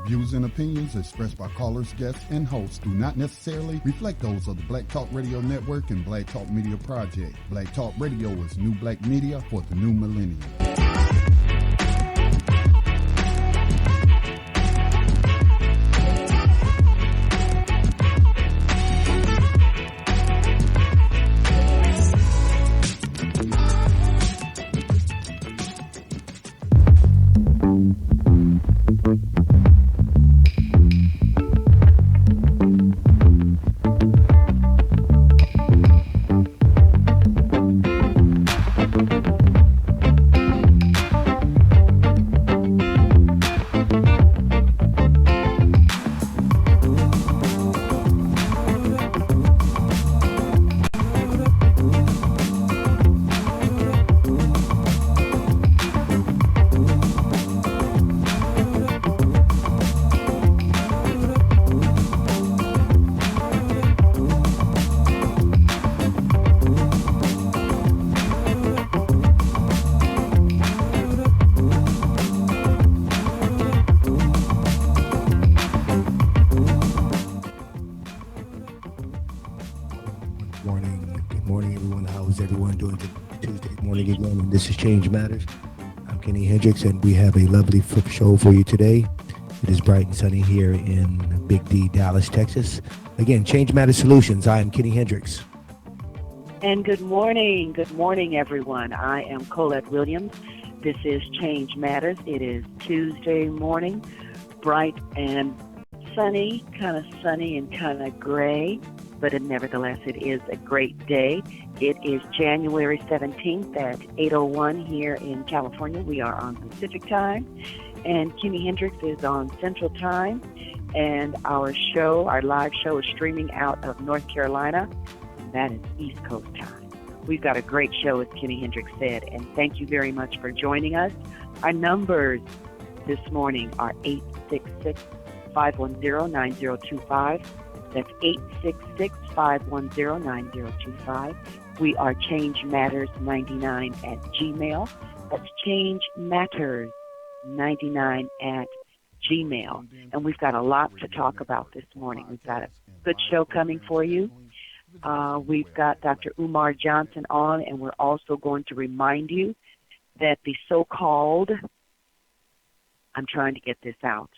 views and opinions expressed by callers, guests, and hosts do not necessarily reflect those of the Black Talk Radio Network and Black Talk Media Project. Black Talk Radio is new black media for the new millennium. This is Change Matters. I'm Kenny Hendrix, and we have a lovely show for you today. It is bright and sunny here in Big D, Dallas, Texas. Again, Change Matters Solutions. I am Kenny Hendrix. And good morning. Good morning, everyone. I am Collette Williams. This is Change Matters. It is Tuesday morning, bright and sunny and kind of gray, but nevertheless, it is a great day. It is January 17th at 8:01 here in California. We are on Pacific time, and Kenny Hendrix is on Central time, and our live show is streaming out of North Carolina. That is East Coast time. We've got a great show, as Kenny Hendrix said, and thank you very much for joining us. Our numbers this morning are 866-510-9025. That's 866-510-9025. We are Change Matters 99 at Gmail. That's Change Matters 99 at Gmail. And we've got a lot to talk about this morning. We've got a good show coming for you. We've got Dr. Umar Johnson on, and we're also going to remind you that the so-called, I'm trying to get this out,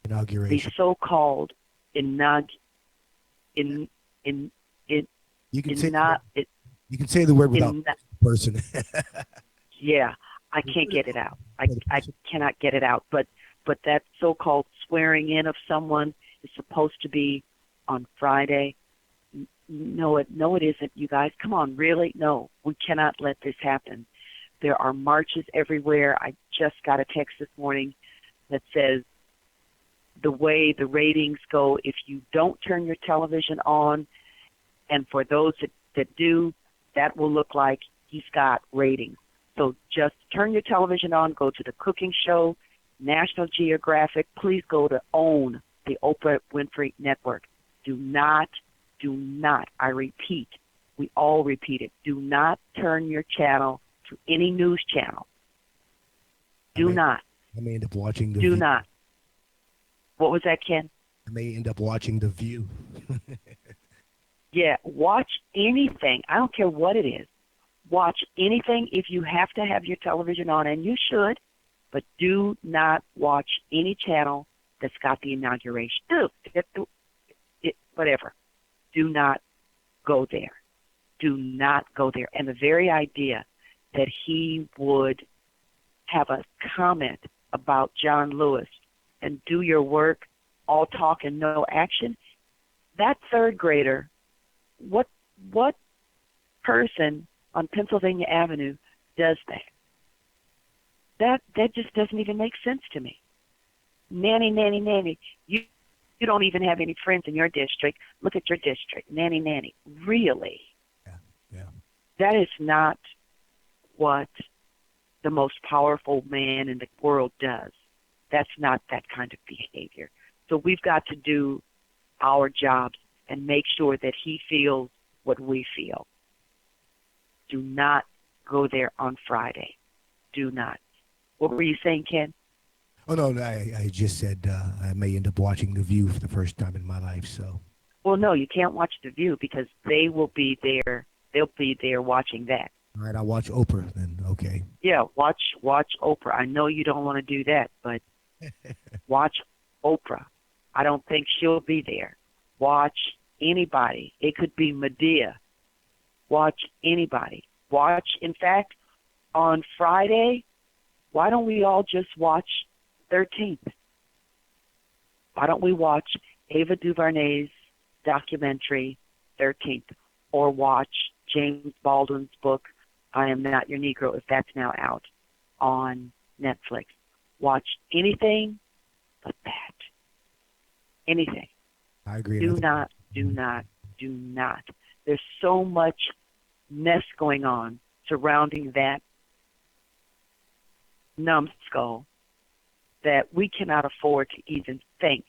inauguration. The so-called You can say the word without person. Yeah, I can't get it out. I cannot get it out. But that so-called swearing in of someone is supposed to be on Friday. No, it isn't, you guys. Come on, really? No, we cannot let this happen. There are marches everywhere. I just got a text this morning that says the way the ratings go, if you don't turn your television on, and for those that do, that will look like he's got ratings. So just turn your television on, go to the cooking show, National Geographic. Please go to OWN, the Oprah Winfrey Network. Do not, I repeat, we all repeat it, do not turn your channel to any news channel. I may end up watching the Do not. What was that, Ken? I may end up watching The View. Yeah, watch anything. I don't care what it is. Watch anything if you have to have your television on, and you should, but do not watch any channel that's got the inauguration. Whatever. Do not go there. Do not go there. And the very idea that he would have a comment about John Lewis and do your work, all talk and no action, that third grader, what person on Pennsylvania Avenue does that? That just doesn't even make sense to me. Nanny. You don't even have any friends in your district. Look at your district. Nanny. Really? Yeah. That is not what the most powerful man in the world does. That's not that kind of behavior. So we've got to do our jobs and make sure that he feels what we feel. Do not go there on Friday. Do not. What were you saying, Ken? Oh no, I just said I may end up watching The View for the first time in my life. So. Well, no, you can't watch The View because they will be there. They'll be there watching that. All right, I'll watch Oprah then. Okay. Yeah, watch Oprah. I know you don't want to do that, but watch Oprah. I don't think she'll be there. Watch anybody. It could be Medea. Watch anybody. Watch, in fact, on Friday, why don't we all just watch 13th? Why don't we watch Ava DuVernay's documentary 13th, or watch James Baldwin's book I Am Not Your Negro, if that's now out on Netflix? Watch anything but that. Anything. I agree. Do not. There's so much mess going on surrounding that numbskull that we cannot afford to even think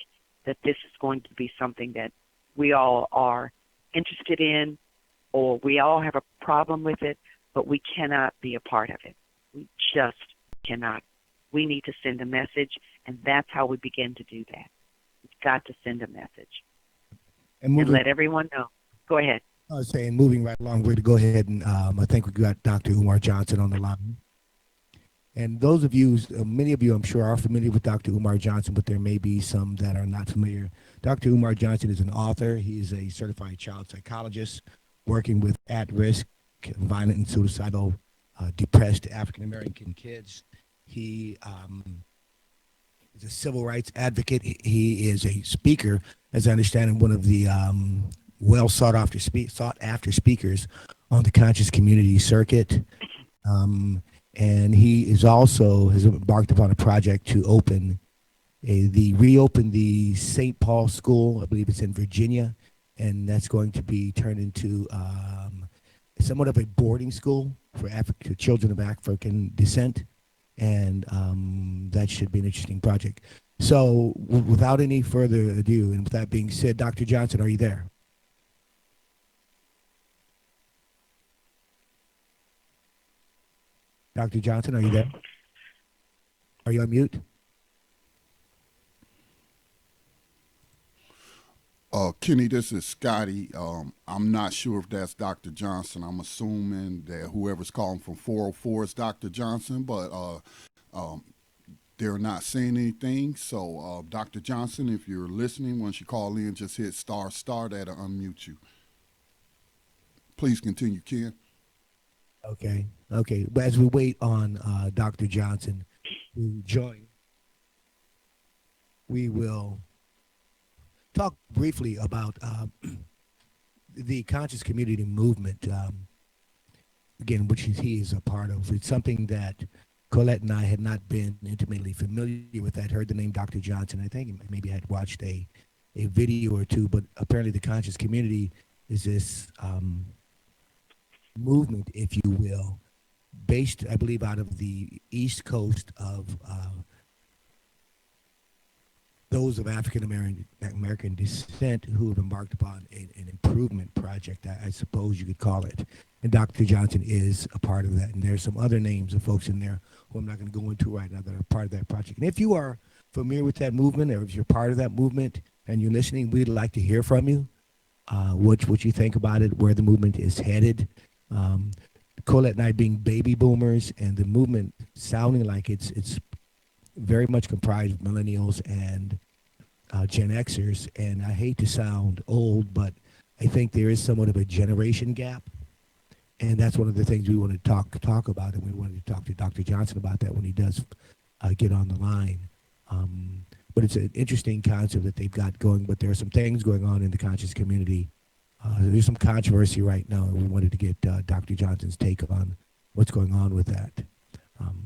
that this is going to be something that we all are interested in, or we all have a problem with it, but we cannot be a part of it. We just cannot. We need to send a message, and that's how we begin to do that. We've got to send a message and let everyone know. Go ahead. I was saying, moving right along, we're going to go ahead and I think we got Dr. Umar Johnson on the line. And those of you, many of you, I'm sure, are familiar with Dr. Umar Johnson, but there may be some that are not familiar. Dr. Umar Johnson is an author. He is a certified child psychologist working with at-risk, violent and suicidal, depressed African-American kids. He is a civil rights advocate. He is a speaker, as I understand him, one of the well sought after speakers on the conscious community circuit. And he is also has embarked upon a project to reopen the St. Paul School. I believe it's in Virginia, and that's going to be turned into somewhat of a boarding school for children of African descent, and that should be an interesting project. So, without any further ado, and with that being said, Dr. Johnson, are you there? Dr. Johnson, are you there? Are you on mute? Kenny, this is Scotty. I'm not sure if that's Dr. Johnson. I'm assuming that whoever's calling from 404 is Dr. Johnson, but they're not saying anything. So, Dr. Johnson, if you're listening, once you call in, just hit ***. That'll unmute you. Please continue, Ken. Okay. But as we wait on Dr. Johnson to join, we will talk briefly about the conscious community movement, again, which he is a part of. It's something that Collette and I had not been intimately familiar with. I'd heard the name Dr. Johnson. I think maybe I'd watched a video or two, but apparently the conscious community is this movement, if you will, based, I believe, out of the East Coast of those of African American descent who have embarked upon an improvement project, I suppose you could call it. And Dr. Johnson is a part of that. And there's some other names of folks in there who I'm not going to go into right now that are part of that project. And if you are familiar with that movement, or if you're part of that movement and you're listening, we'd like to hear from you, what you think about it, where the movement is headed. Collette and I being baby boomers, and the movement sounding like it's very much comprised of millennials and Gen Xers. And I hate to sound old, but I think there is somewhat of a generation gap. And that's one of the things we want to talk about, and we wanted to talk to Dr. Johnson about that when he does get on the line. But it's an interesting concept that they've got going, but there are some things going on in the conscious community. There's some controversy right now, and we wanted to get Dr. Johnson's take on what's going on with that.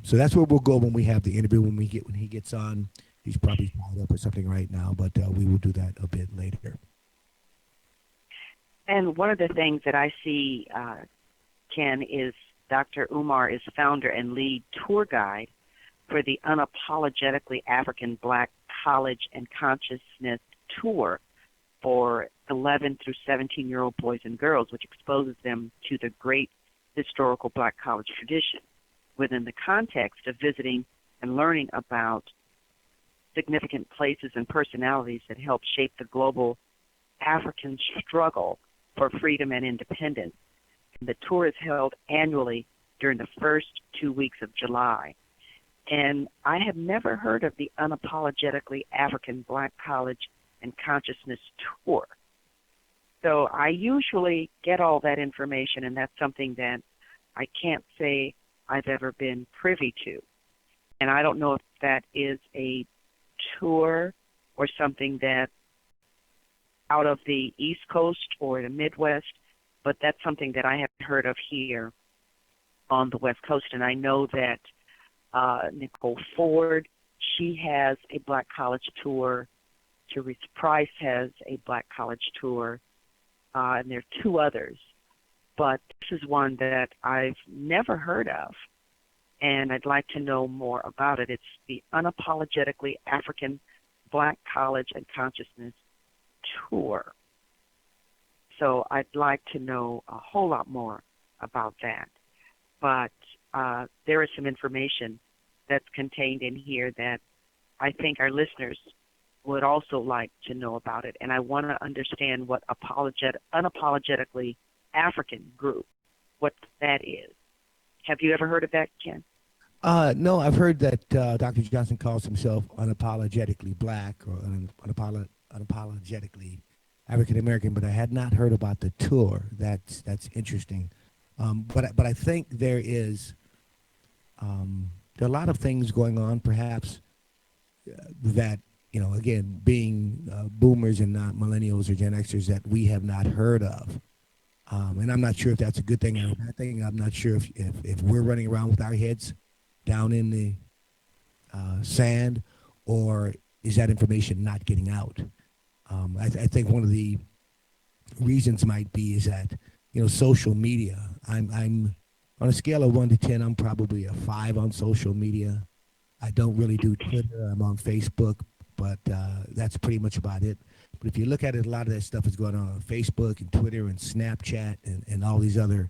So that's where we'll go when we have the interview. When he gets on, he's probably tied up or something right now, but we will do that a bit later. And one of the things that I see, Ken, is Dr. Umar is founder and lead tour guide for the Unapologetically African Black College and Consciousness Tour for 11 through 17-year-old boys and girls, which exposes them to the great historical Black college tradition within the context of visiting and learning about significant places and personalities that helped shape the global African struggle for freedom and independence. And the tour is held annually during the first 2 weeks of July. And I have never heard of the Unapologetically African Black College and Consciousness Tour. So I usually get all that information, and that's something that I can't say I've ever been privy to. And I don't know if that is a tour or something that out of the East Coast or the Midwest, but that's something that I haven't heard of here on the West Coast. And I know that Nicole Ford, she has a Black College tour. Therese Price has a Black College tour. And there are two others. But this is one that I've never heard of, and I'd like to know more about it. It's the Unapologetically African Black College and Consciousness Tour. So I'd like to know a whole lot more about that. But there is some information that's contained in here that I think our listeners would also like to know about it. And I want to understand what unapologetically African group, what that is. Have you ever heard of that, Ken? No, I've heard that Dr. Johnson calls himself unapologetically black or unapologetically African American, but I had not heard about the tour. That's interesting. But I think there are a lot of things going on, perhaps that, again, being boomers and not millennials or Gen Xers, that we have not heard of. And I'm not sure if that's a good thing or a bad thing. I'm not sure if we're running around with our heads down in the sand, or is that information not getting out? I think one of the reasons might be is that, social media. I'm on a scale of 1 to 10, I'm probably a 5 on social media. I don't really do Twitter. I'm on Facebook, but that's pretty much about it. But if you look at it, a lot of that stuff is going on Facebook and Twitter and Snapchat and all these other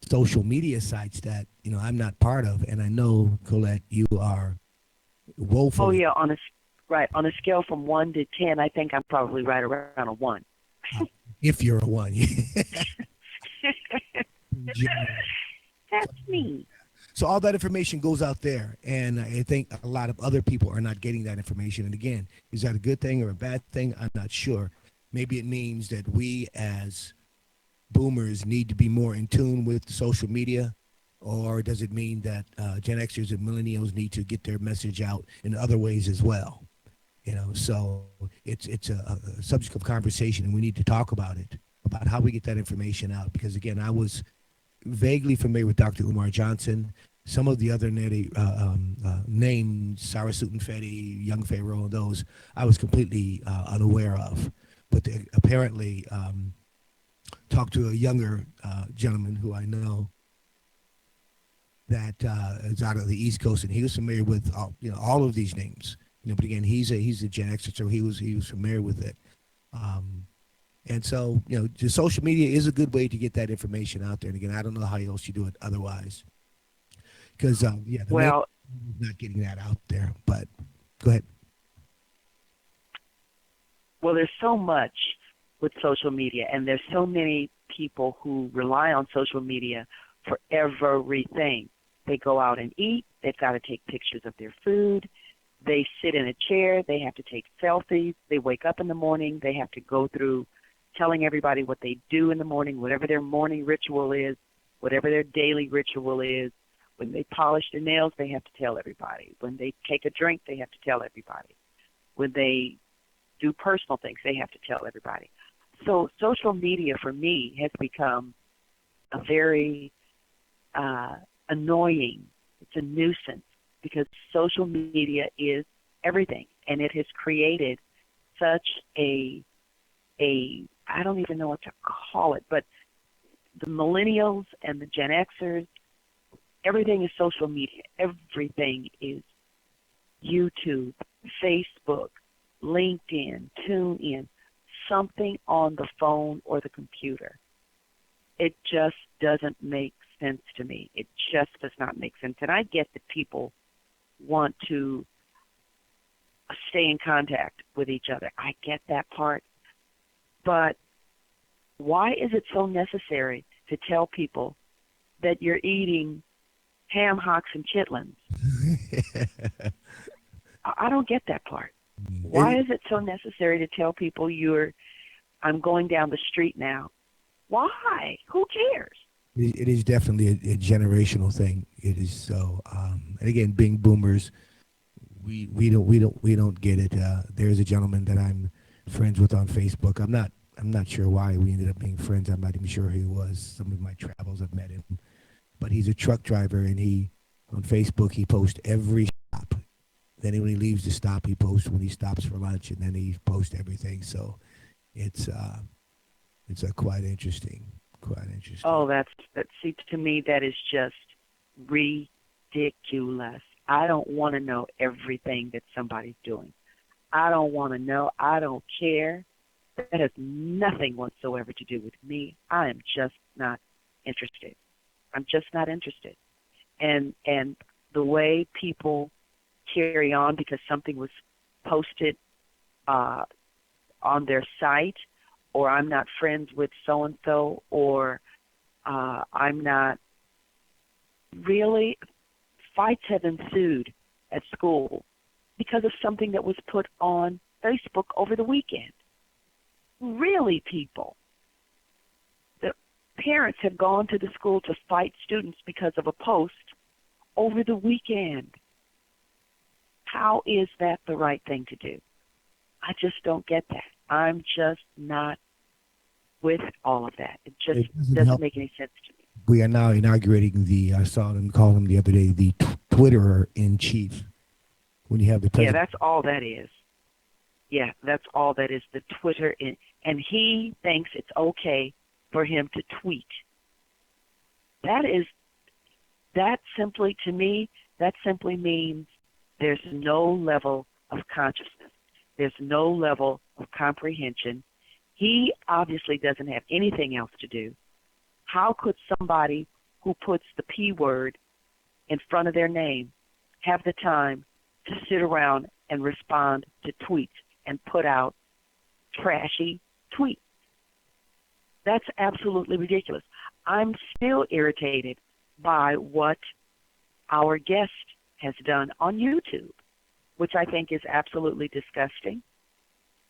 social media sites that, I'm not part of. And I know, Collette, you are woefully. Oh, yeah, on a scale from 1 to 10, I think I'm probably right around a 1. If you're a 1. That's me. So all that information goes out there, and I think a lot of other people are not getting that information. And again, is that a good thing or a bad thing? I'm not sure. Maybe it means that we as boomers need to be more in tune with social media, or does it mean that Gen Xers and millennials need to get their message out in other ways as well? So it's a subject of conversation, and we need to talk about it, about how we get that information out. Because again, I was vaguely familiar with Dr. Umar Johnson. Some of the other names, Sarasut Fetty, Young Pharaoh, those I was completely unaware of. But they apparently talked to a younger gentleman who I know that is out of the East Coast, and he was familiar with all of these names. But again, he's a Gen Xer, so he was familiar with it. And so, just social media is a good way to get that information out there. And again, I don't know how else you do it otherwise. Because, not getting that out there. But go ahead. Well, there's so much with social media, and there's so many people who rely on social media for everything. They go out and eat. They've got to take pictures of their food. They sit in a chair. They have to take selfies. They wake up in the morning. They have to go through telling everybody what they do in the morning, whatever their morning ritual is, whatever their daily ritual is. When they polish their nails, they have to tell everybody. When they take a drink, they have to tell everybody. When they do personal things, they have to tell everybody. So social media for me has become a very annoying, it's a nuisance, because social media is everything, and it has created such a I don't even know what to call it, but the millennials and the Gen Xers, everything is social media. Everything is YouTube, Facebook, LinkedIn, TuneIn, something on the phone or the computer. It just doesn't make sense to me. It just does not make sense. And I get that people want to stay in contact with each other. I get that part. But why is it so necessary to tell people that you're eating ham hocks and chitlins? I don't get that part. Why is it so necessary to tell people I'm going down the street now? Why? Who cares? It is definitely a generational thing. It is so. And again, being boomers, we don't get it. There's a gentleman that I'm friends with on Facebook. I'm not sure why we ended up being friends. I'm not even sure who he was. Some of my travels I've met him, but he's a truck driver, and on Facebook he posts every stop. Then when he leaves the stop, he posts when he stops for lunch, and then he posts everything. So it's a quite interesting. Oh, see, to me, that is just ridiculous. I don't want to know everything that somebody's doing. I don't want to know. I don't care. That has nothing whatsoever to do with me. I am just not interested. I'm just not interested. And the way people carry on because something was posted on their site, or I'm not friends with so-and-so, or I'm not really, fights have ensued at school because of something that was put on Facebook over the weekend. Really, people. The parents have gone to the school to fight students because of a post over the weekend. How is that the right thing to do? I just don't get that. I'm just not with all of that. It just doesn't make any sense to me. We are now inaugurating I saw them call him the other day, the Twitterer in chief. When you have the president. Yeah, that's all that is. Yeah, that's all that is, the Twitter. And he thinks it's okay for him to tweet. That simply, to me, that simply means there's no level of consciousness. There's no level of comprehension. He obviously doesn't have anything else to do. How could somebody who puts the P word in front of their name have the time to sit around and respond to tweets and put out trashy tweets? That's absolutely ridiculous. I'm still irritated by what our guest has done on YouTube, which I think is absolutely disgusting.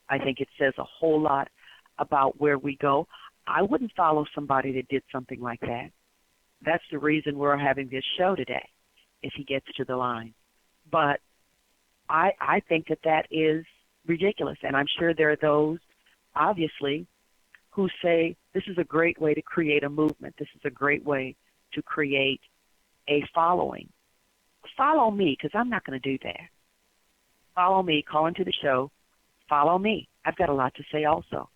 I think it says a whole lot about where we go. I wouldn't follow somebody that did something like that. That's the reason we're having this show today, if he gets to the line. But I think that is ridiculous, and I'm sure there are those, obviously, who say this is a great way to create a movement. This is a great way to create a following. Follow me, because I'm not going to do that. Follow me, call into the show. Follow me. I've got a lot to say also.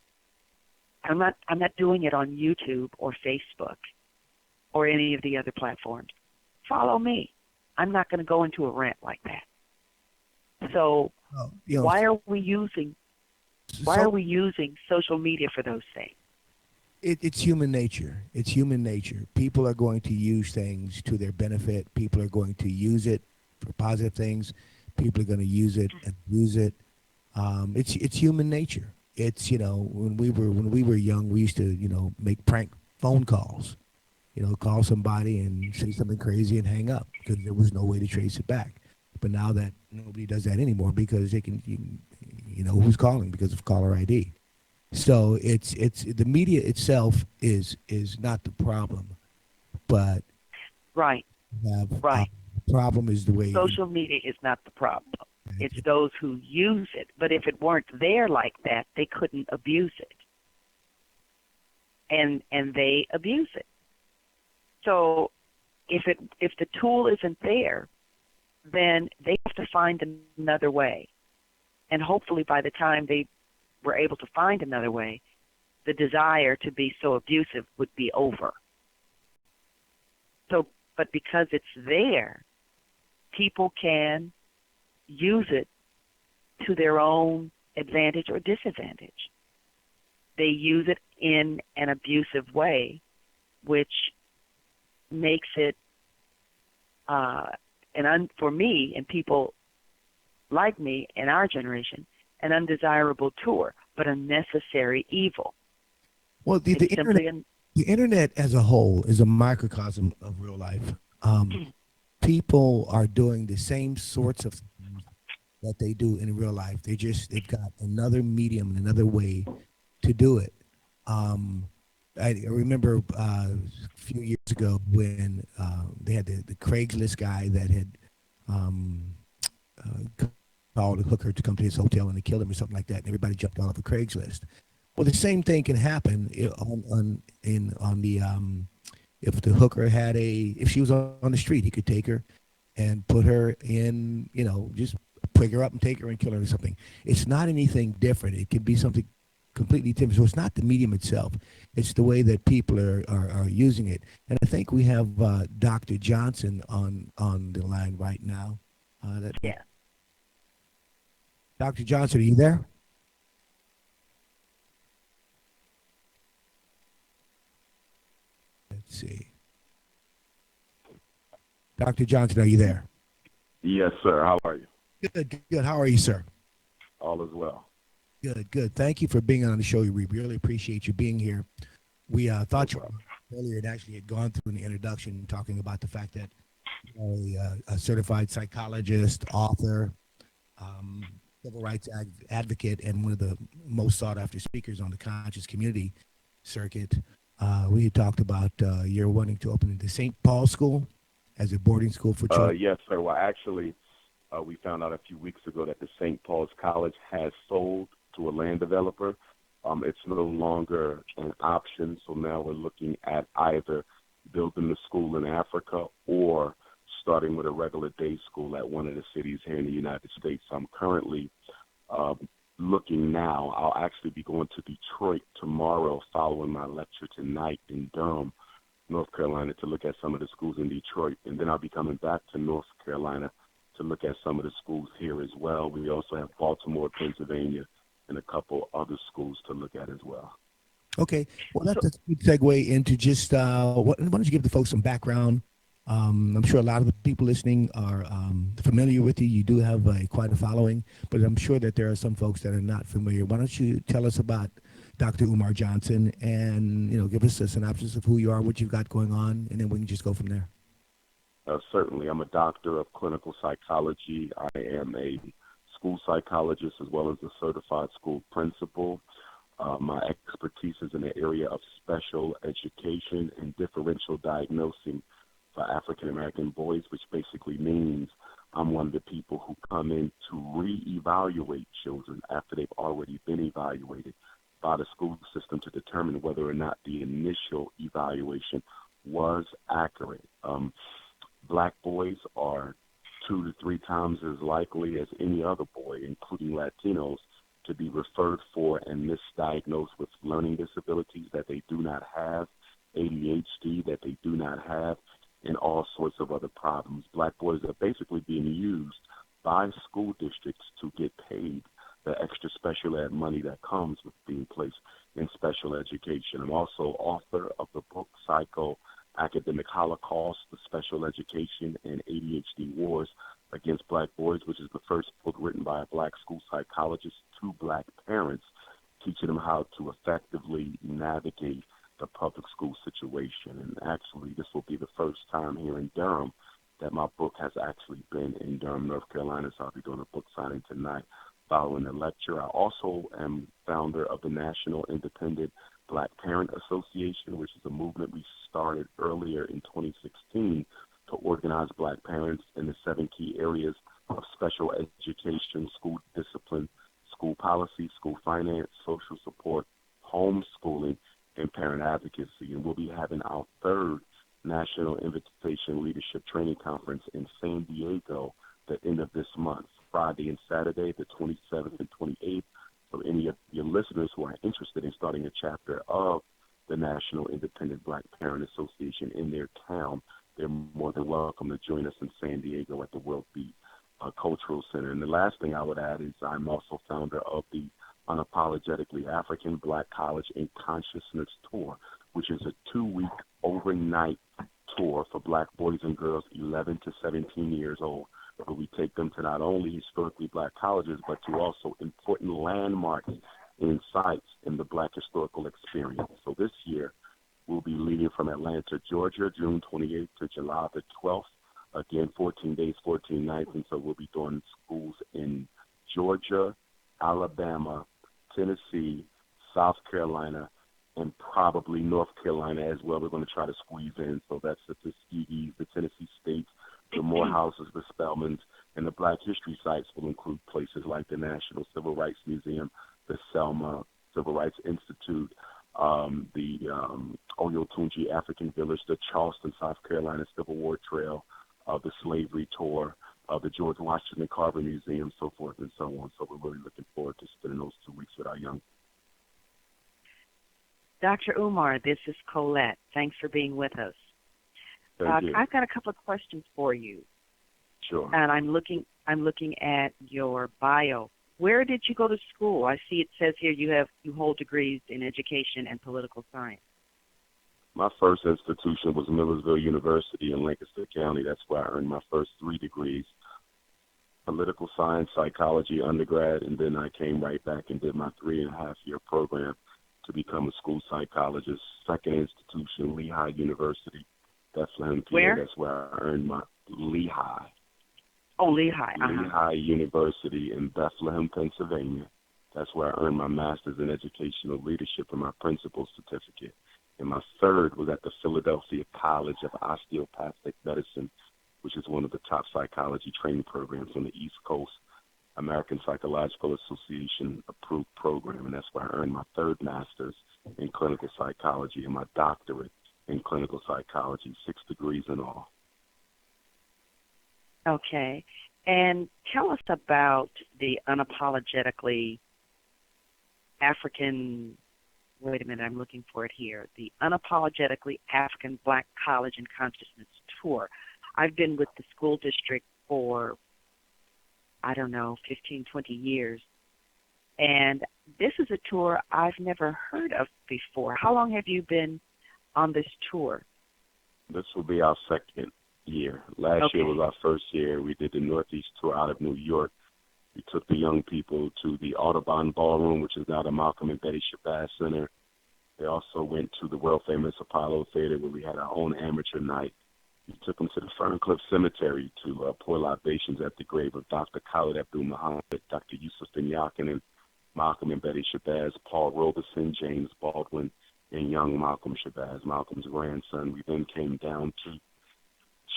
I'm not doing it on YouTube or Facebook or any of the other platforms. Follow me. I'm not going to go into a rant like that. So why are we using social media for those things? It's human nature. It's human nature. People are going to use things to their benefit. People are going to use it for positive things. People are going to use it and lose it. It's human nature. It's, when we were young, we used to, make prank phone calls. Call somebody and say something crazy and hang up because there was no way to trace it back. But now that nobody does that anymore because they can, who's calling because of caller ID. So it's the media itself is not the problem, but right. The problem is the way social media is not the problem. It's those who use it. But if it weren't there like that, they couldn't abuse it, and they abuse it. So if the tool isn't there, then they have to find another way. And hopefully by the time they were able to find another way, the desire to be so abusive would be over. So, but because it's there, people can use it to their own advantage or disadvantage. They use it in an abusive way, which makes it, for me, and people like me in our generation, an undesirable tour, but a necessary evil. Well, It's simply the internet as a whole is a microcosm of real life. People are doing the same sorts of things that they do in real life. They've got another medium, another way to do it. Um, I remember a few years ago when they had the Craigslist guy that had um, called a hooker to come to his hotel and they killed him or something like that, and everybody jumped all over Craigslist. Well, the same thing can happen on the if the hooker had if she was on the street, he could take her and put her in, just pick her up and take her and kill her or something. It's not anything different. It can be something completely different. So it's not the medium itself. It's the way that people are using it. And I think we have Dr. Johnson on the line right now. yeah. Dr. Johnson, are you there? Let's see. Dr. Johnson, are you there? Yes, sir. How are you? Good, good. How are you, sir? All is well. Good, good. Thank you for being on the show. We really appreciate you being here. We thought you were earlier and actually had gone through an introduction talking about the fact that a certified psychologist, author, civil rights advocate, and one of the most sought after speakers on the conscious community circuit. We had talked about you're wanting to open the St. Paul School as a boarding school for children. Yes, sir. Well, actually, we found out a few weeks ago that the St. Paul's College has sold to a land developer. It's no longer an option, so now we're looking at either building the school in Africa or starting with a regular day school at one of the cities here in the United States. I'm currently looking now. I'll actually be going to Detroit tomorrow following my lecture tonight in Durham, North Carolina, to look at some of the schools in Detroit. And then I'll be coming back to North Carolina to look at some of the schools here as well. We also have Baltimore, Pennsylvania, and a couple other schools to look at as well. Okay. Well, that's a good segue into just why don't you give the folks some background? I'm sure a lot of the people listening are familiar with you. You do have quite a following, but I'm sure that there are some folks that are not familiar. Why don't you tell us about Dr. Umar Johnson and, give us a synopsis of who you are, what you've got going on, and then we can just go from there. Certainly. I'm a doctor of clinical psychology. I am a school psychologist as well as a certified school principal. My expertise is in the area of special education and differential diagnosing for African American boys, which basically means I'm one of the people who come in to reevaluate children after they've already been evaluated by the school system to determine whether or not the initial evaluation was accurate. Black boys are 2 to 3 times as likely as any other boy, including Latinos, to be referred for and misdiagnosed with learning disabilities that they do not have, ADHD that they do not have, and all sorts of other problems. Black boys are basically being used by school districts to get paid the extra special ed money that comes with being placed in special education. I'm also author of the book Academic Holocaust, the Special Education and ADHD Wars Against Black Boys, which is the first book written by a black school psychologist to black parents, teaching them how to effectively navigate the public school situation. And actually, this will be the first time here in Durham that my book has actually been in Durham, North Carolina, so I'll be doing a book signing tonight following the lecture. I also am founder of the National Independent Black Parent Association, which is a movement we started earlier in 2016 to organize black parents in the 7 key areas of special education, school discipline, school policy, school finance, social support, homeschooling, and parent advocacy. And we'll be having our 3rd National Invitation Leadership Training Conference in San Diego the end of this month, Friday and Saturday, the 27th and 28th. So any of your listeners who are interested in starting a chapter of the National Independent Black Parent Association in their town, they're more than welcome to join us in San Diego at the World Beat Cultural Center. And the last thing I would add is I'm also founder of the Unapologetically African Black College and Consciousness Tour, which is a 2-week overnight tour for black boys and girls 11 to 17 years old So we take them to not only historically black colleges, but to also important landmarks and sites in the black historical experience. So this year, we'll be leading from Atlanta, Georgia, June 28th to July the 12th. Again, 14 days, 14 nights, and so we'll be doing schools in Georgia, Alabama, Tennessee, South Carolina, and probably North Carolina as well. We're going to try to squeeze in. So that's the Tuskegees, the Tennessee States, the Morehouses, the Spelmans, and the Black History sites will include places like the National Civil Rights Museum, the Selma Civil Rights Institute, the Oyotunji African Village, the Charleston, South Carolina Civil War Trail, the Slavery Tour, the George Washington Carver Museum, so forth and so on. So we're really looking forward to spending those 2 weeks with our young. Dr. Umar, this is Collette. Thanks for being with us. Thank you. I've got a couple of questions for you. Sure. And I'm looking at your bio. Where did you go to school? I see it says here you hold degrees in education and political science. My first institution was Millersville University in Lancaster County. That's where I earned my first 3 degrees, political science, psychology undergrad, and then I came right back and did my 3.5-year program to become a school psychologist. Second institution, Lehigh University, Bethlehem, PA. Where? That's where I earned my Lehigh. Oh, Lehigh. Lehigh University in Bethlehem, Pennsylvania. That's where I earned my master's in educational leadership and my principal's certificate. And my third was at the Philadelphia College of Osteopathic Medicine, which is one of the top psychology training programs on the East Coast, American Psychological Association approved program. And that's where I earned my third master's in clinical psychology and my doctorate in clinical psychology, 6 degrees in all. Okay. And tell us about the unapologetically African, wait a minute, I'm looking for it here, the Unapologetically African Black College and Consciousness Tour. I've been with the school district for, 15, 20 years. And this is a tour I've never heard of before. How long have you been on this tour? This will be our second year. Last year was our first year. We did the Northeast tour out of New York. We took the young people to the Audubon Ballroom, which is now the Malcolm and Betty Shabazz Center. They also went to the world-famous Apollo Theater, where we had our own amateur night. We took them to the Ferncliff Cemetery to pour libations at the grave of Dr. Khalid Abdul-Muhammad, Dr. Yusuf bin Yakin, Malcolm and Betty Shabazz, Paul Robeson, James Baldwin, and young Malcolm Shabazz, Malcolm's grandson. We then came down to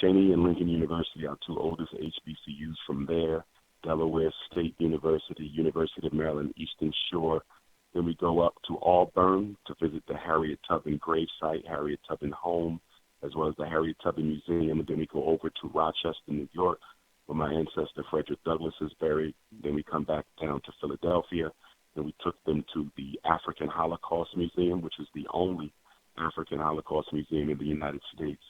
Cheney and Lincoln University, our 2 oldest HBCUs from there, Delaware State University, University of Maryland, Eastern Shore. Then we go up to Auburn to visit the Harriet Tubman gravesite, Harriet Tubman home, as well as the Harriet Tubman Museum. And then we go over to Rochester, New York, where my ancestor Frederick Douglass is buried. Then we come back down to Philadelphia. Then we took them to the African Holocaust Museum, which is the only African Holocaust museum in the United States.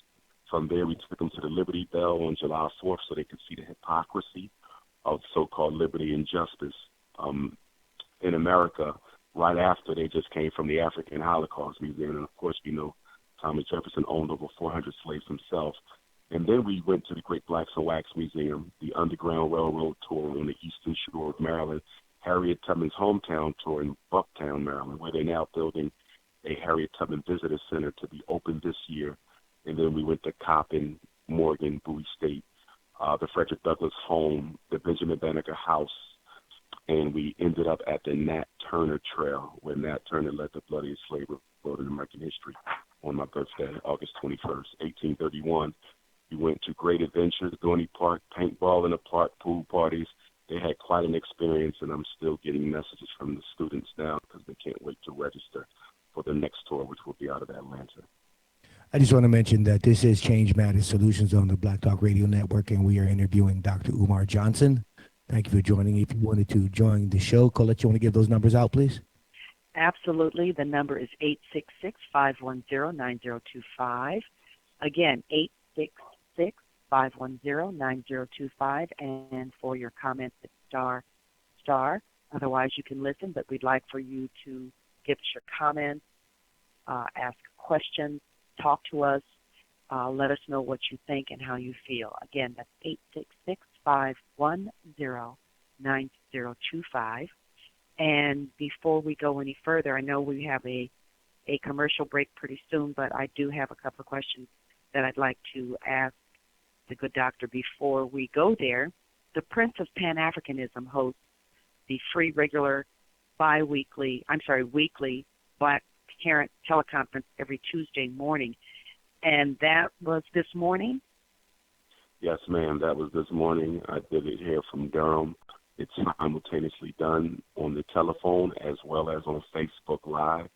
From there, we took them to the Liberty Bell on July 4th so they could see the hypocrisy of so-called liberty and justice in America right after they just came from the African Holocaust Museum. And, of course, we know Thomas Jefferson owned over 400 slaves himself. And then we went to the Great Blacks and Wax Museum, the Underground Railroad tour on the Eastern Shore of Maryland, Harriet Tubman's hometown tour in Bucktown, Maryland, where they're now building a Harriet Tubman Visitor Center to be opened this year. And then we went to Coppin, Morgan, Bowie State, the Frederick Douglass home, the Benjamin Banneker house, and we ended up at the Nat Turner Trail, where Nat Turner led the bloodiest slave revolt in American history on my birthday, August 21st, 1831. We went to Great Adventures, Dorney Park, paintball in the park, pool parties. They had quite an experience, and I'm still getting messages from the students now because they can't wait to register for the next tour, which will be out of Atlanta. I just want to mention that this is Change Matters Solutions on the Black Talk Radio Network, and we are interviewing Dr. Umar Johnson. Thank you for joining. If you wanted to join the show, Collette, you want to give those numbers out, please? Absolutely. The number is 866-510-9025. Again, 866-510-9025. And for your comments, it's star. Otherwise, you can listen, but we'd like for you to give us your comments, ask questions, talk to us, let us know what you think and how you feel. Again, that's 510-9025. And before we go any further, I know we have a commercial break pretty soon, but I do have a couple of questions that I'd like to ask the good doctor before we go there. The Prince of Pan-Africanism hosts the free regular weekly Black Parent teleconference every Tuesday morning. And that was this morning? Yes, ma'am, that was this morning. I did it here from Durham. It's simultaneously done on the telephone as well as on Facebook Live.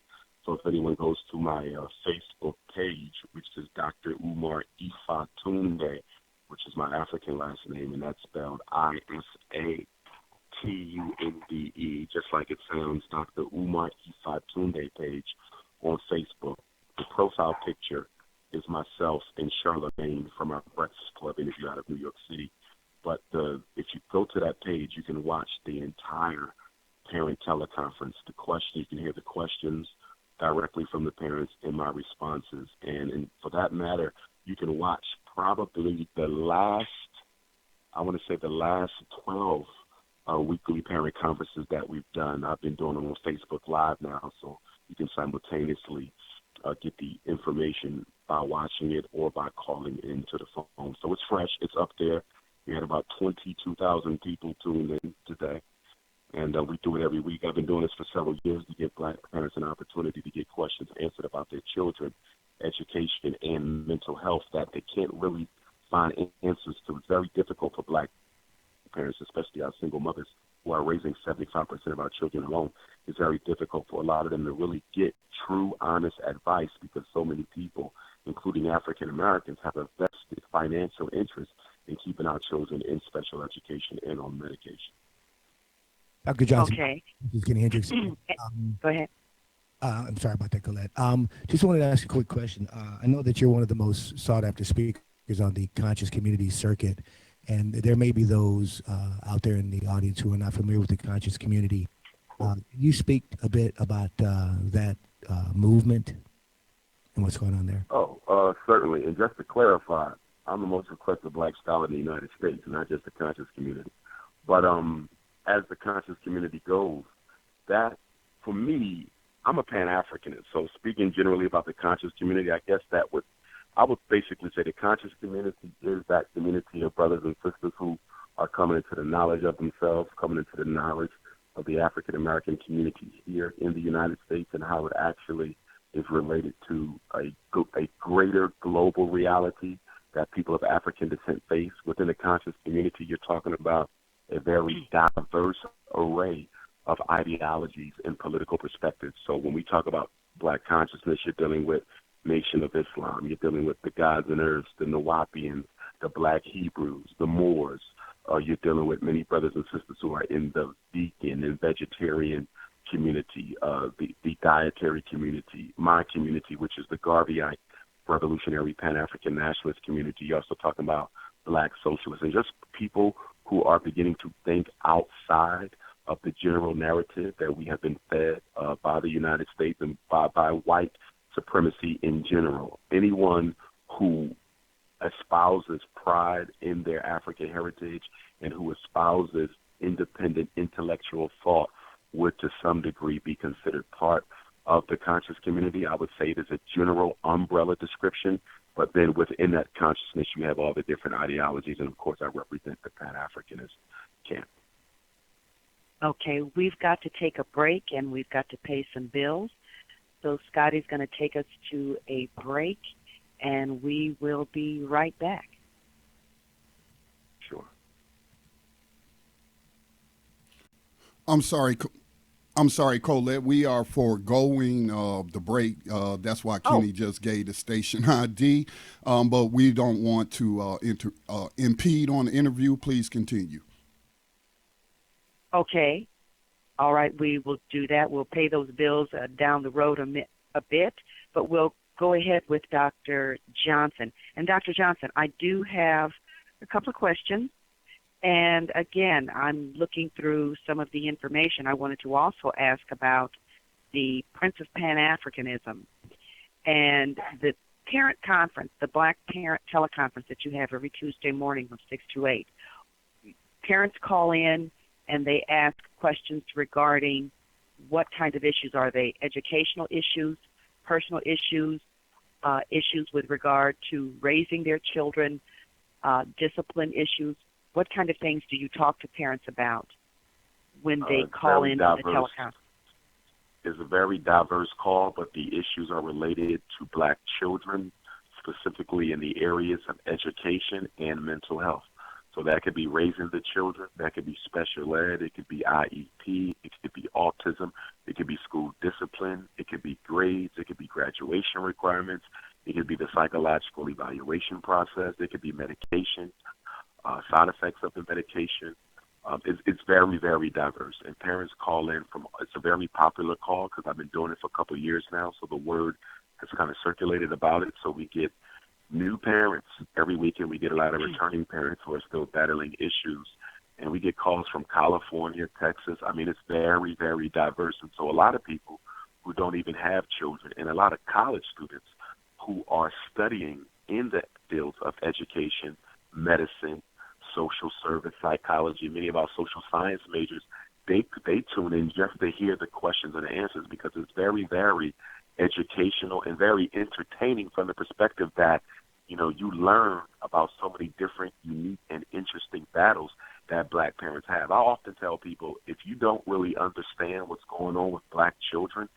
So if anyone goes to my Facebook page, which is Dr. Umar Ifatunde, which is my African last name, and that's spelled Isatunde, just like it sounds, Dr. Umar Ifatunde page on Facebook. The profile picture is myself and Charlemagne from our Breakfast Club interview out of New York City. But if you go to that page, you can watch the entire parent teleconference. You can hear the questions directly from the parents and my responses. And for that matter, you can watch probably the last 12 weekly parent conferences that we've done. I've been doing them on Facebook Live now, so you can simultaneously get the information by watching it or by calling into the phone. So it's fresh. It's up there. We had about 22,000 people tuned in today, and we do it every week. I've been doing this for several years to give Black parents an opportunity to get questions answered about their children, education, and mental health that they can't really find answers to. It's very difficult for Black parents, especially our single mothers who are raising 75% of our children alone. It's very difficult for a lot of them to really get true, honest advice because so many people, including African Americans, have a vested financial interest in keeping our children in special education and on medication. Dr. Johnson. Okay. This is Kenny Hendrix. Go ahead. I'm sorry about that, Collette. Just wanted to ask a quick question. I know that you're one of the most sought-after speakers on the conscious community circuit, and there may be those out there in the audience who are not familiar with the conscious community. Can you speak a bit about that movement and what's going on there? Certainly. And just to clarify, I'm the most requested Black scholar in the United States, not just the conscious community. But as the conscious community goes, that, for me, I'm a Pan-Africanist. So speaking generally about the conscious community, I guess I would basically say the conscious community is that community of brothers and sisters who are coming into the knowledge of themselves, coming into the knowledge of the African-American community here in the United States and how it actually is related to a greater global reality that people of African descent face. Within the conscious community, you're talking about a very diverse array of ideologies and political perspectives. So when we talk about Black consciousness, you're dealing with Nation of Islam, you're dealing with the Gods and Earths, the Nawapians, the Black Hebrews, the Moors. You're dealing with many brothers and sisters who are in the vegan and vegetarian community, the dietary community, my community, which is the Garveyite revolutionary Pan-African nationalist community. You're also talking about Black socialists and just people who are beginning to think outside of the general narrative that we have been fed by the United States and by white supremacy in general. Anyone who espouses pride in their African heritage and who espouses independent intellectual thought would to some degree be considered part of the conscious community. I would say it is a general umbrella description, but then within that consciousness you have all the different ideologies, and of course I represent the Pan-Africanist camp. Okay, we've got to take a break and we've got to pay some bills. So Scotty's going to take us to a break and we will be right back. Sure. I'm sorry, Colette. We are foregoing the break. That's why Kenny just gave the station ID. But we don't want to impede on the interview. Please continue. Okay. All right, we will do that. We'll pay those bills down the road a bit, but we'll go ahead with Dr. Johnson. And Dr. Johnson, I do have a couple of questions. And again, I'm looking through some of the information. I wanted to also ask about the Prince of Pan-Africanism and the parent conference, the Black Parent Teleconference that you have every Tuesday morning from 6 to 8. parents call in and they ask questions regarding what kind of issues are they? Educational issues, personal issues, issues with regard to raising their children, discipline issues. What kind of things do you talk to parents about when they call in on the teleconference? It's a very diverse call, but the issues are related to black children, specifically in the areas of education and mental health. So that could be raising the children, that could be special ed, it could be IEP, it could be autism, it could be school discipline, it could be grades, it could be graduation requirements, it could be the psychological evaluation process, it could be medication, side effects of the medication. It's very, very diverse. And parents call in from, it's a very popular call because I've been doing it for a couple of years now, so the word has kind of circulated about it. So we get new parents. Every weekend we get a lot of returning parents who are still battling issues. And we get calls from California, Texas. I mean, it's very, very diverse. And so a lot of people who don't even have children and a lot of college students who are studying in the fields of education, medicine, social service, psychology, many of our social science majors, they tune in just to hear the questions and the answers because it's very, very educational and very entertaining from the perspective that, you know, you learn about so many different, unique, and interesting battles that black parents have. I often tell people, if you don't really understand what's going on with black children,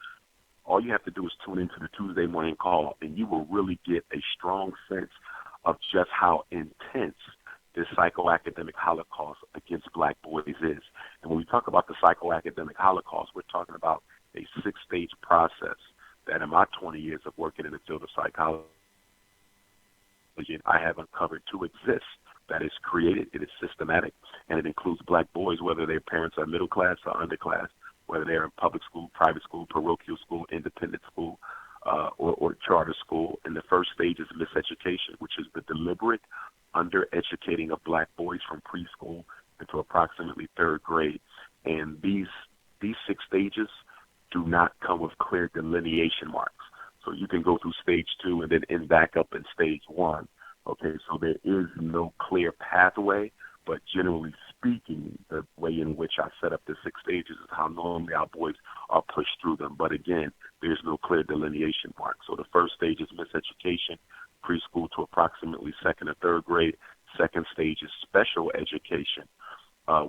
all you have to do is tune into the Tuesday morning call, and you will really get a strong sense of just how intense this psychoacademic holocaust against black boys is. And when we talk about the psychoacademic holocaust, we're talking about a 6-stage process that in my 20 years of working in the field of psychology, I have uncovered to exist. That is created, it is systematic, and it includes black boys, whether their parents are middle class or underclass, whether they're in public school, private school, parochial school, independent school, or charter school. And the first stage is miseducation, which is the deliberate undereducating of black boys from preschool into approximately 3rd grade. And these 6 stages do not come with clear delineation marks. So you can go through stage 2 and then end back up in stage 1. Okay, so there is no clear pathway, but generally speaking, the way in which I set up the 6 stages is how normally our boys are pushed through them. But again, there's no clear delineation mark. So the first stage is miseducation, preschool to approximately 2nd or 3rd grade. Second stage is special education,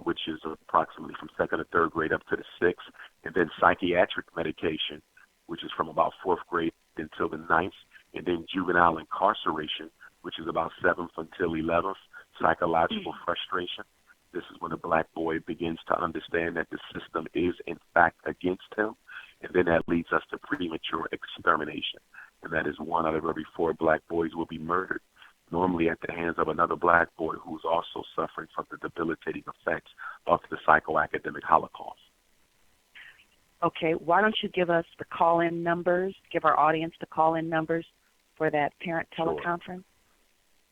which is approximately from 2nd or 3rd grade up to the 6th. And then psychiatric medication, which is from about 4th grade until the 9th. And then juvenile incarceration, which is about 7th until 11th. Psychological frustration. This is when a black boy begins to understand that the system is, in fact, against him. And then that leads us to premature extermination. And that is 1 out of every 4 black boys will be murdered, normally at the hands of another black boy who's also suffering from the debilitating effects of the psychoacademic holocaust. Okay, why don't you give us the call-in numbers, give our audience the call-in numbers for that parent teleconference?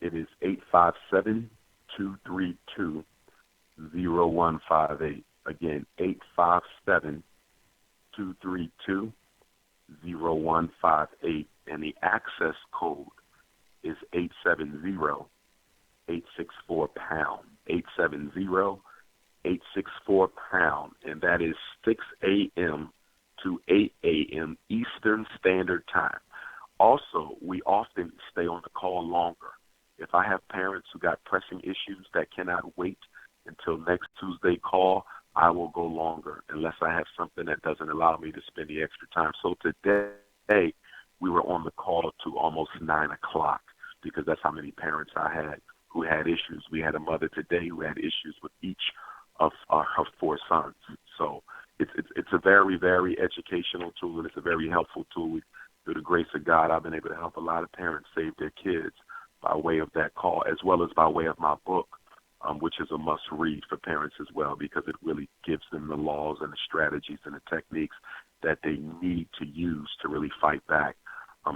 It is 857-232-0158. Again, 857-232-0158. And the access code is 870-864-POUND. 870-864-POUND. And that is 6 a.m. to 8 a.m. Eastern Standard Time. Also, we often stay on the call longer. If I have parents who got pressing issues that cannot wait until next Tuesday call, I will go longer unless I have something that doesn't allow me to spend the extra time. So today, we were on the call to almost 9 o'clock because that's how many parents I had who had issues. We had a mother today who had issues with each of her 4 sons. So it's a very, very educational tool, and it's a very helpful tool. Through the grace of God, I've been able to help a lot of parents save their kids by way of that call, as well as by way of my book, which is a must-read for parents as well, because it really gives them the laws and the strategies and the techniques that they need to use to really fight back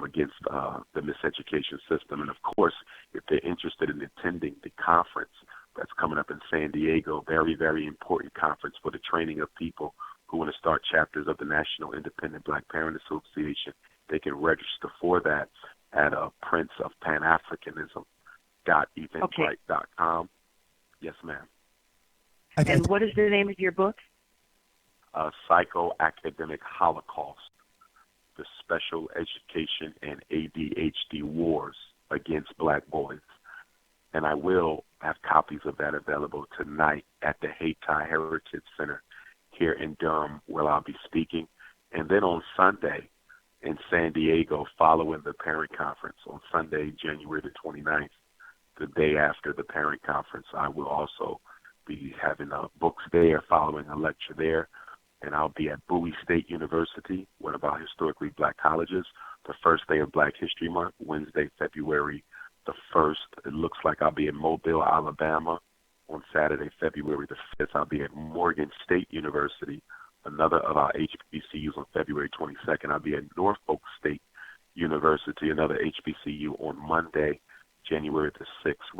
against the miseducation system. And, of course, if they're interested in attending the conference that's coming up in San Diego, very, very important conference for the training of people who want to start chapters of the National Independent Black Parent Association, they can register for that at princeofpanafricanism.eventbrite.com. Yes, ma'am. And what is the name of your book? Psychoacademic Holocaust, the Special Education and ADHD Wars Against Black Boys. And I will have copies of that available tonight at the Hayti Heritage Center here in Durham, where I'll be speaking. And then on Sunday in San Diego, following the parent conference, on Sunday, January the 29th, the day after the parent conference, I will also be having books there, following a lecture there. And I'll be at Bowie State University, one of our historically black colleges, the first day of Black History Month, Wednesday, February the 1st. It looks like I'll be in Mobile, Alabama. On Saturday, February the 5th, I'll be at Morgan State University, another of our HBCUs, on February 22nd. I'll be at Norfolk State University, another HBCU, on Monday, February the 6th.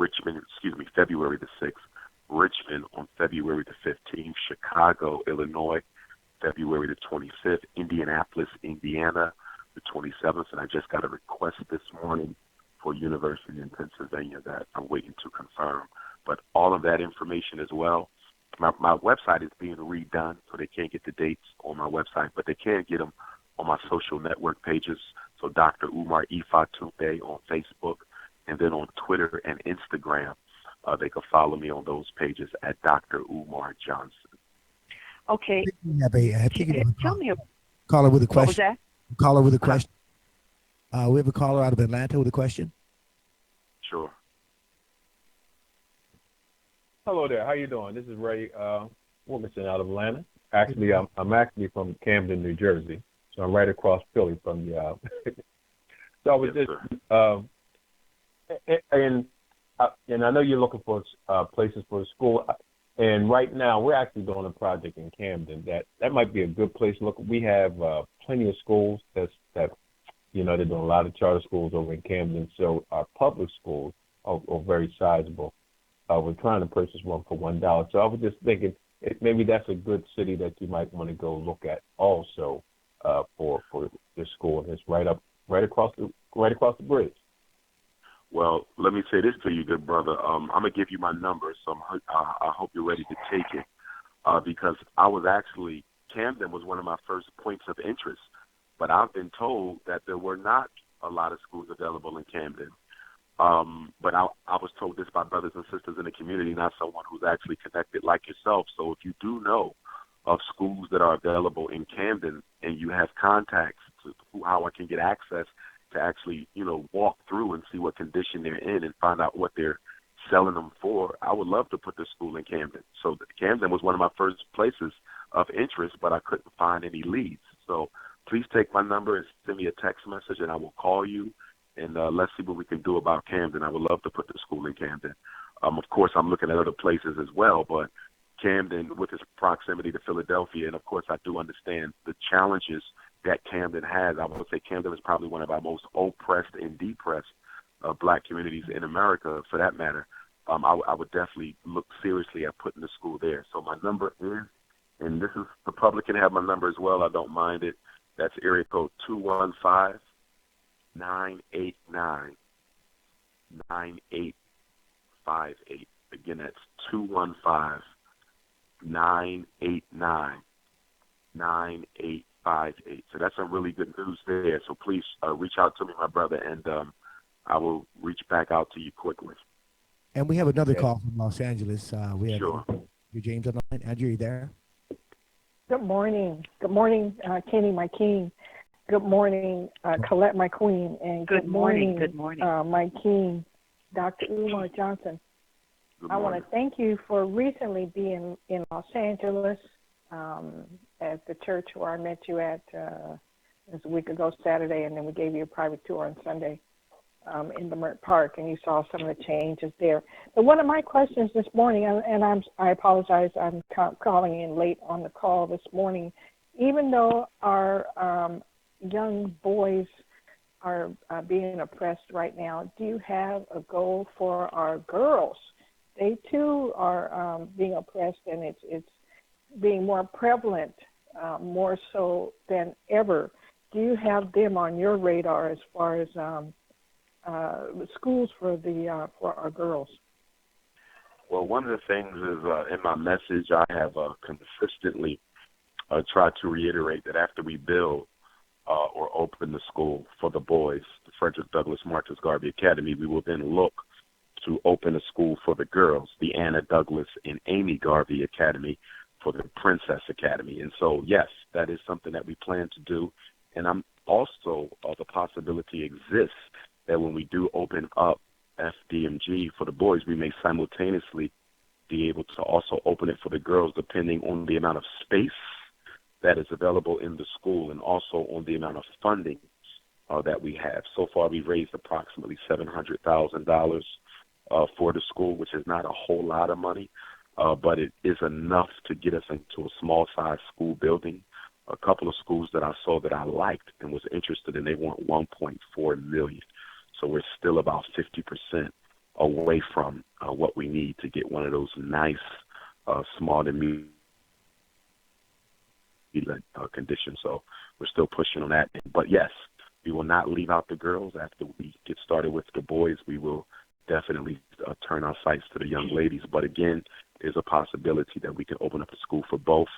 Richmond on February the 15th. Chicago, Illinois, February the 25th. Indianapolis, Indiana, the 27th. And I just got a request this morning for University in Pennsylvania that I'm waiting to confirm. But all of that information as well. My website is being redone, so they can't get the dates on my website, but they can get them on my social network pages. So Dr. Umar Ifatunde on Facebook, and then on Twitter and Instagram. They can follow me on those pages at Dr. Umar Johnson. Okay. Tell me. Caller with a question. What was that? Caller with a question. We have a caller out of Atlanta with a question. Sure. Hello there. How you doing? This is Ray Wilkerson out of Atlanta. Actually, I'm actually from Camden, New Jersey, so I'm right across Philly from you. So I was and I know you're looking for places for the school. And right now, we're actually doing a project in Camden that might be a good place to look. We have plenty of schools that they're doing a lot of charter schools over in Camden. So our public schools are very sizable. We're trying to purchase one for $1. So I was just thinking maybe that's a good city that you might want to go look at also for this school. It's right across the bridge. Well, let me say this to you, good brother. I'm going to give you my number, so I hope you're ready to take it, because Camden was one of my first points of interest, but I've been told that there were not a lot of schools available in Camden. But I was told this by brothers and sisters in the community, not someone who's actually connected like yourself. So if you do know of schools that are available in Camden and you have contacts to how I can get access to actually, walk through and see what condition they're in and find out what they're selling them for, I would love to put this school in Camden. So Camden was one of my first places of interest, but I couldn't find any leads. So please take my number and send me a text message, and I will call you, and let's see what we can do about Camden. I would love to put the school in Camden. Of course, I'm looking at other places as well, but Camden, with its proximity to Philadelphia, and of course I do understand the challenges that Camden has. I would say Camden is probably one of our most oppressed and depressed black communities in America, for that matter. I would definitely look seriously at putting the school there. So my number is, and this is, the public can have my number as well, I don't mind it. That's area code 215-989-9858. Again, that's 215-989-9858. So that's some really good news there. So please reach out to me, my brother, and I will reach back out to you quickly. And we have another call from Los Angeles. We have Sure. Andrew James on the line. Andrew, are you there? Good morning. Good morning, Kenny, my king. Good morning, Collette, my queen. And Good morning. My king, Dr. Umar Johnson. I want to thank you for recently being in Los Angeles at the church where I met you at a week ago Saturday, and then we gave you a private tour on Sunday in the Mert Park, and you saw some of the changes there. But one of my questions this morning, and I apologize, I'm calling in late on the call this morning, even though our young boys are being oppressed right now, do you have a goal for our girls? They too are being oppressed, and it's being more prevalent, more so than ever. Do you have them on your radar as far as schools for our girls? Well, one of the things is in my message, I have consistently tried to reiterate that after we build or open the school for the boys, the Frederick Douglass Marcus Garvey Academy, we will then look to open a school for the girls, the Anna Douglas and Amy Garvey Academy for the Princess Academy. And so, yes, that is something that we plan to do. And I'm also, the possibility exists that when we do open up FDMG for the boys, we may simultaneously be able to also open it for the girls, depending on the amount of space that is available in the school and also on the amount of funding that we have. So far, we've raised approximately $700,000 for the school, which is not a whole lot of money, but it is enough to get us into a small-size school building. A couple of schools that I saw that I liked and was interested in, they want $1.4 million. So we're still about 50% away from what we need to get one of those nice small to medium conditions. So we're still pushing on that. But yes, we will not leave out the girls. After we get started with the boys, we will definitely turn our sights to the young ladies. But again, there's a possibility that we can open up a school for both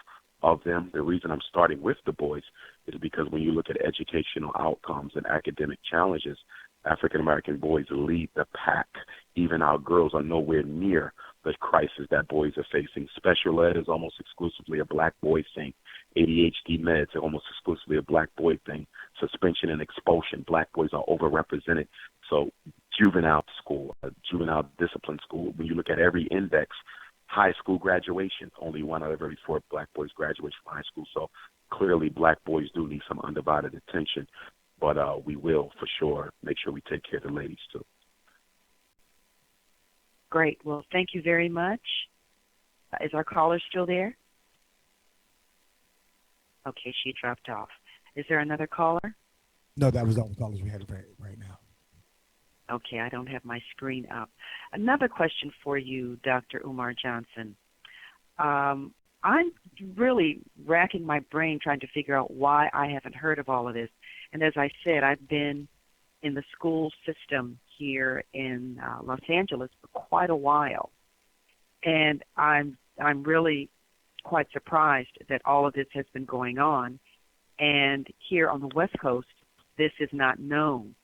of them. The reason I'm starting with the boys is because when you look at educational outcomes and academic challenges, African-American boys lead the pack. Even our girls are nowhere near the crisis that boys are facing. Special ed is almost exclusively a black boy thing. ADHD meds are almost exclusively a black boy thing. Suspension and expulsion, black boys are overrepresented. So juvenile school, juvenile discipline school, when you look at every index, high school graduation, only 1 out of every 4 black boys graduate from high school. So clearly black boys do need some undivided attention, but we will for sure make sure we take care of the ladies too. Great. Well, thank you very much. Is our caller still there? Okay, she dropped off. Is there another caller? No, that was all the callers we had right now. Okay, I don't have my screen up. Another question for you, Dr. Umar Johnson. I'm really racking my brain trying to figure out why I haven't heard of all of this. And as I said, I've been in the school system here in Los Angeles for quite a while. And I'm really quite surprised that all of this has been going on. And here on the West Coast, this is not known.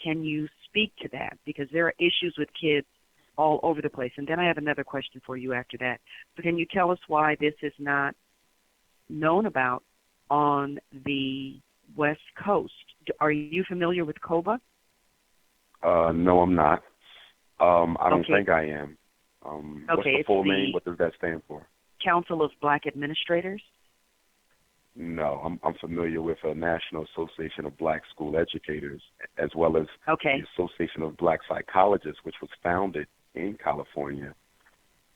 Can you speak to that? Because there are issues with kids all over the place. And then I have another question for you after that. But can you tell us why this is not known about on the West Coast? Are you familiar with COBA? No, I'm not. I don't think I am. What's the full name? What does that stand for? Council of Black Administrators? No, I'm familiar with the National Association of Black School Educators, as well as the Association of Black Psychologists, which was founded in California.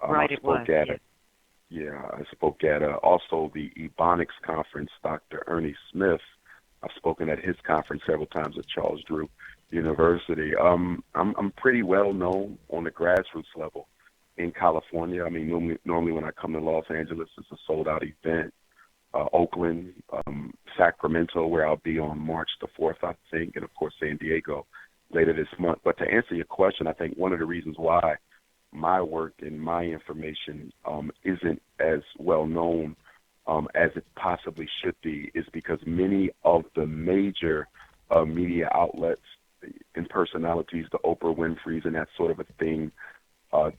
Right, it was. I spoke at also the Ebonics conference. Dr. Ernie Smith, I've spoken at his conference several times at Charles Drew University. I'm pretty well known on the grassroots level in California. I mean, normally when I come to Los Angeles, it's a sold-out event. Oakland, Sacramento, where I'll be on March the 4th, I think, and, of course, San Diego later this month. But to answer your question, I think one of the reasons why my work and my information isn't as well known as it possibly should be is because many of the major media outlets and personalities, the Oprah Winfreys and that sort of a thing,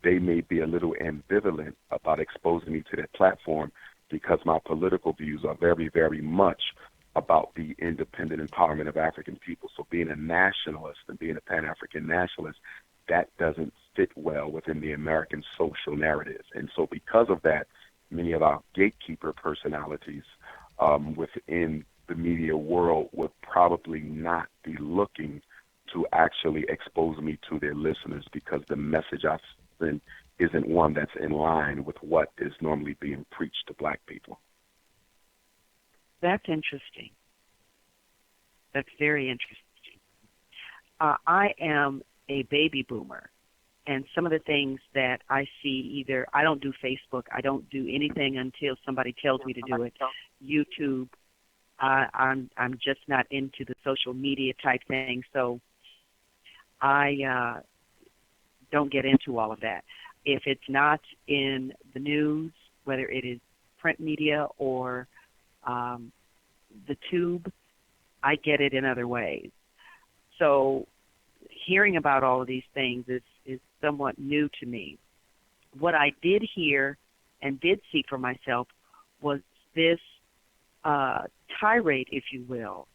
they may be a little ambivalent about exposing me to their platform because my political views are very, very much about the independent empowerment of African people. So being a nationalist and being a Pan-African nationalist, that doesn't fit well within the American social narrative. And so because of that, many of our gatekeeper personalities within the media world would probably not be looking to actually expose me to their listeners because the message I send isn't one that's in line with what is normally being preached to black people. That's interesting. That's very interesting. I am a baby boomer, and some of the things that I see either, I don't do Facebook, I don't do anything until somebody tells me to do it. YouTube, I'm just not into the social media type thing, so I don't get into all of that. if it's not in the news, whether it is print media or the tube, I get it in other ways. So hearing about all of these things is somewhat new to me. What I did hear and did see for myself was this tirade, if you will,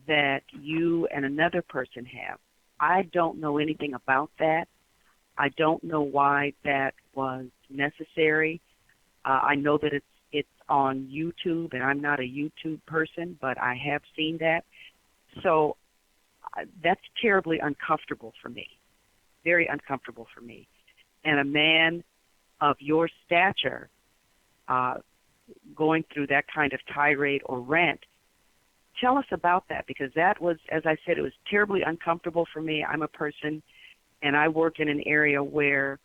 that you and another person have. I don't know anything about that. I don't know why that was necessary. I know that it's on YouTube, and I'm not a YouTube person, but I have seen that. So that's terribly uncomfortable for me, very uncomfortable for me. And a man of your stature going through that kind of tirade or rant, tell us about that, because that was, as I said, it was terribly uncomfortable for me. I'm a person, and I work in an area where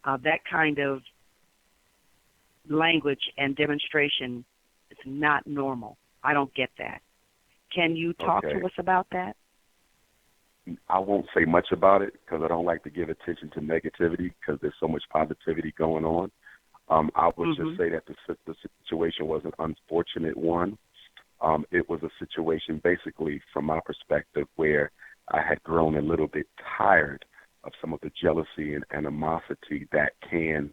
that kind of language and demonstration is not normal. I don't get that. Can you talk to us about that? I won't say much about it because I don't like to give attention to negativity because there's so much positivity going on. I would just say that the situation was an unfortunate one. It was a situation basically from my perspective where I had grown a little bit tired of some of the jealousy and animosity that can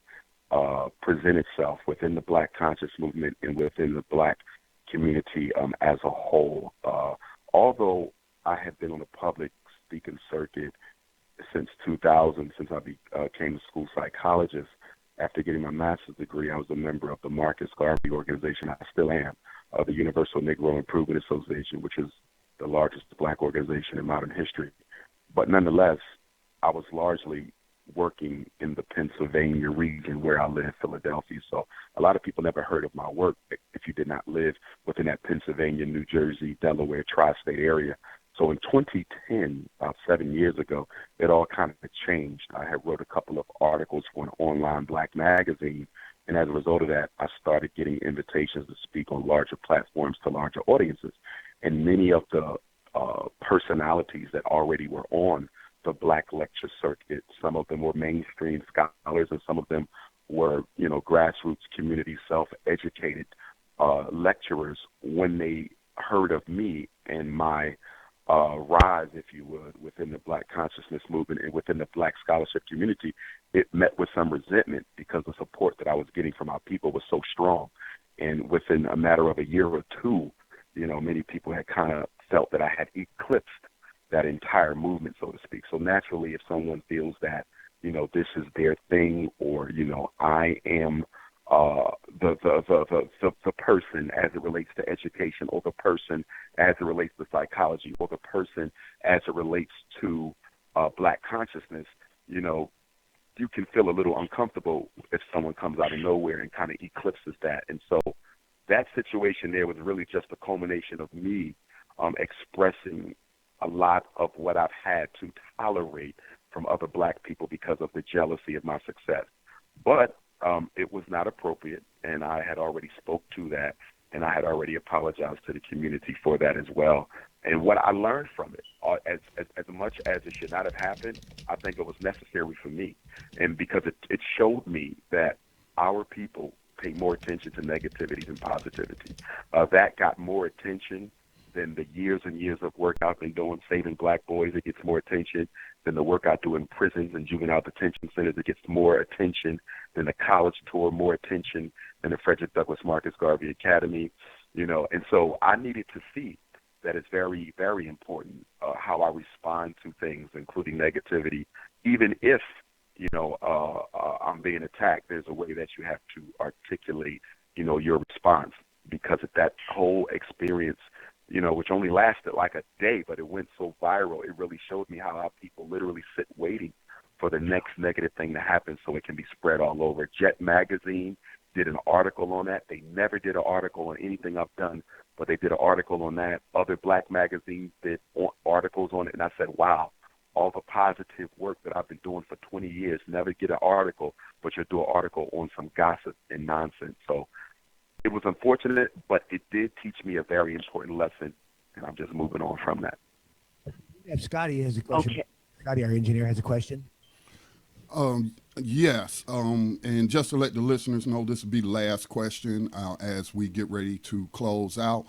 present itself within the Black conscious movement and within the Black community as a whole. Although I had been on the public speaking circuit since 2000, since I became a school psychologist. After getting my master's degree, I was a member of the Marcus Garvey organization. I still am, the Universal Negro Improvement Association, which is the largest Black organization in modern history. But nonetheless, I was largely working in the Pennsylvania region where I live, Philadelphia. So a lot of people never heard of my work if you did not live within that Pennsylvania, New Jersey, Delaware, tri-state area. So in 2010, about 7 years ago, it all kind of changed. I had wrote a couple of articles for an online Black magazine, and as a result of that, I started getting invitations to speak on larger platforms to larger audiences. And many of the personalities that already were on the Black lecture circuit, some of them were mainstream scholars, and some of them were, grassroots community self-educated lecturers. When they heard of me and my rise, if you would, within the Black consciousness movement and within the Black scholarship community, it met with some resentment because the support that I was getting from our people was so strong. And within a matter of a year or two, many people had kind of felt that I had eclipsed that entire movement, so to speak. So naturally, if someone feels that, this is their thing, or, I am the person as it relates to education, or the person as it relates to psychology, or the person as it relates to Black consciousness, you can feel a little uncomfortable if someone comes out of nowhere and kind of eclipses that. And so that situation there was really just a culmination of me expressing a lot of what I've had to tolerate from other Black people because of the jealousy of my success. But it was not appropriate, and I had already spoke to that, and I had already apologized to the community for that as well. And what I learned from it, as much as it should not have happened, I think it was necessary for me. And because it showed me that our people pay more attention to negativity than positivity. That got more attention than the years and years of work I've been doing saving Black boys. It gets more attention than the work I do in prisons and juvenile detention centers. It gets more attention than the college tour, more attention than the Frederick Douglass Marcus Garvey Academy, And so I needed to see that it's very, very important how I respond to things, including negativity, even if, I'm being attacked. There's a way that you have to articulate, your response, because of that whole experience, which only lasted like a day, but it went so viral. It really showed me how our people literally sit waiting for the next negative thing to happen so it can be spread all over. Jet Magazine did an article on that. They never did an article on anything I've done, but they did an article on that. Other Black magazines did articles on it, and I said, wow, all the positive work that I've been doing for 20 years, never get an article, but you'll do an article on some gossip and nonsense. So it was unfortunate, but it did teach me a very important lesson, and I'm just moving on from that. If Scotty has a question. Okay. Scotty, our engineer, has a question. Yes, and just to let the listeners know, this will be the last question as we get ready to close out.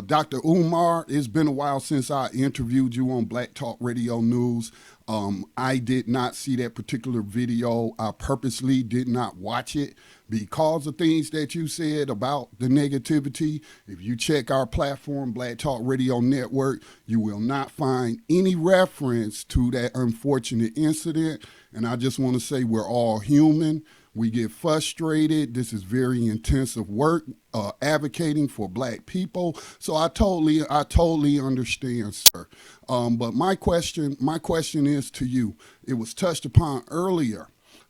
Dr. Umar, it's been a while since I interviewed you on Black Talk Radio News. I did not see that particular video. I purposely did not watch it because of things that you said about the negativity. If you check our platform, Black Talk Radio Network, you will not find any reference to that unfortunate incident. And I just want to say we're all human. We get frustrated. This is very intensive work, advocating for Black people. So I totally understand, sir. But my question is to you. It was touched upon earlier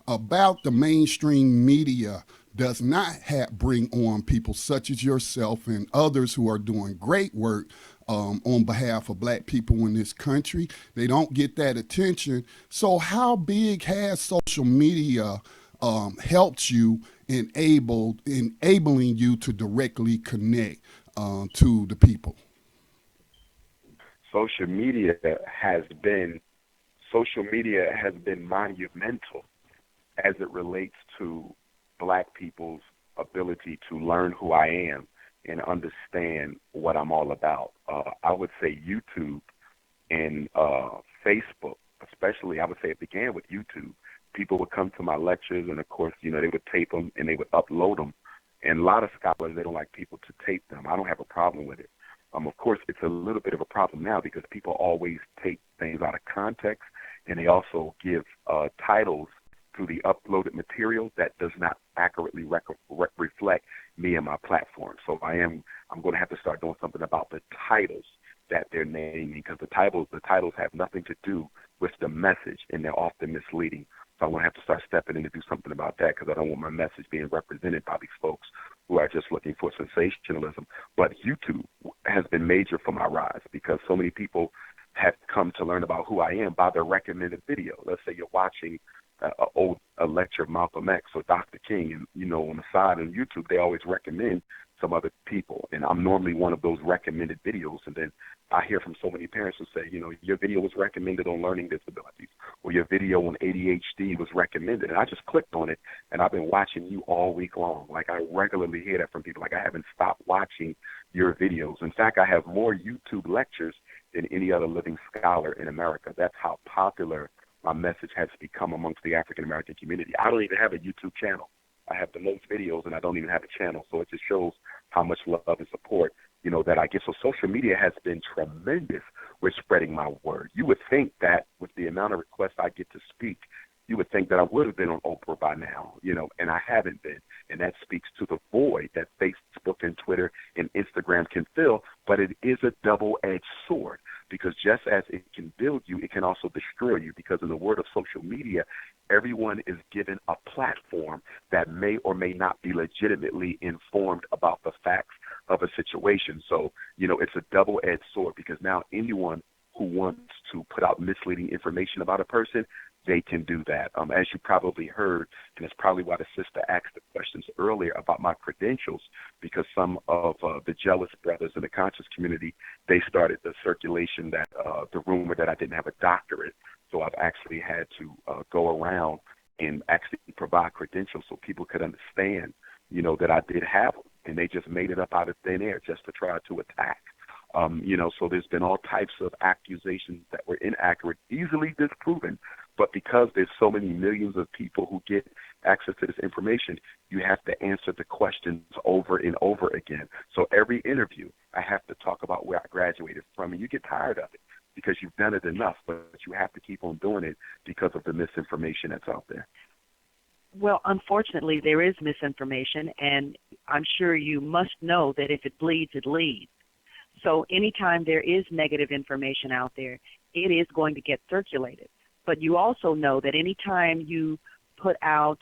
about the mainstream media does not bring on people such as yourself and others who are doing great work on behalf of Black people in this country. They don't get that attention. So how big has social media helped you, enabling you to directly connect to the people? Social media has been monumental as it relates to Black people's ability to learn who I am and understand what I'm all about. I would say YouTube and Facebook, especially, I would say it began with YouTube. People would come to my lectures, and of course, they would tape them and they would upload them. And a lot of scholars, they don't like people to tape them. I don't have a problem with it. Of course, it's a little bit of a problem now because people always take things out of context, and they also give titles to the uploaded material that does not accurately reflect me and my platform. So I'm going to have to start doing something about the titles that they're naming, because the titles have nothing to do with the message, and they're often misleading. So I'm going to have to start stepping in to do something about that, because I don't want my message being represented by these folks who are just looking for sensationalism. But YouTube has been major for my rise, because so many people have come to learn about who I am by the recommended video. Let's say you're watching a lecture of Malcolm X or Dr. King, and on the side on YouTube they always recommend some other people, and I'm normally one of those recommended videos. And then I hear from so many parents who say, your video was recommended on learning disabilities, or your video on ADHD was recommended, and I just clicked on it, and I've been watching you all week long. Like, I regularly hear that from people. Like, I haven't stopped watching your videos. In fact, I have more YouTube lectures than any other living scholar in America. That's how popular my message has become amongst the African American community. I don't even have a YouTube channel. I have the most videos, and I don't even have a channel. So it just shows how much love and support, that I get. So social media has been tremendous with spreading my word. You would think that with the amount of requests I get to speak, you would think that I would have been on Oprah by now, and I haven't been. And that speaks to the void that Facebook and Twitter and Instagram can fill. But it is a double-edged sword, because just as it can build you, it can also destroy you, because in the word of social media, everyone is given a platform that may or may not be legitimately informed about the facts of a situation. So, it's a double-edged sword, because now anyone who wants to put out misleading information about a person, they can do that. As you probably heard, and it's probably why the sister asked the questions earlier about my credentials, because some of the jealous brothers in the conscious community, they started the circulation that the rumor that I didn't have a doctorate. So I've actually had to go around and actually provide credentials so people could understand, that I did have them, and they just made it up out of thin air just to try to attack. So there's been all types of accusations that were inaccurate, easily disproven. But because there's so many millions of people who get access to this information, you have to answer the questions over and over again. So every interview, I have to talk about where I graduated from, and you get tired of it because you've done it enough, but you have to keep on doing it because of the misinformation that's out there. Well, unfortunately, there is misinformation, and I'm sure you must know that if it bleeds, it leads. So anytime there is negative information out there, it is going to get circulated. But you also know that anytime you put out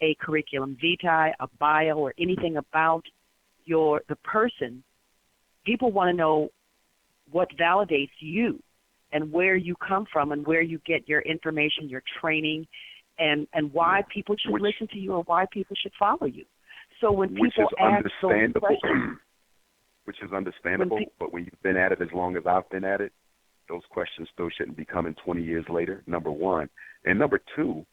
a curriculum vitae, a bio, or anything about the person, people want to know what validates you and where you come from and where you get your information, your training, and why people should listen to you or why people should follow you. So when people ask those questions, which is understandable, but when you've been at it as long as I've been at it, those questions still shouldn't be coming 20 years later, number one. And number two,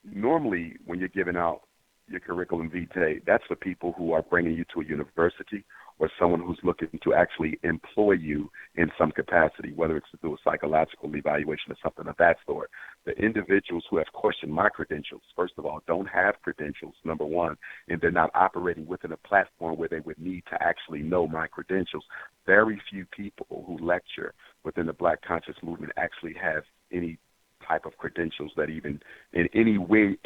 Normally, when you're giving out your curriculum vitae, that's for people who are bringing you to a university or someone who's looking to actually employ you in some capacity, whether it's to do a psychological evaluation or something of that sort. The individuals who have questioned my credentials, first of all, don't have credentials, number one, and they're not operating within a platform where they would need to actually know my credentials. Very few people who lecture within the Black Conscious Movement actually have any type of credentials that even in any way,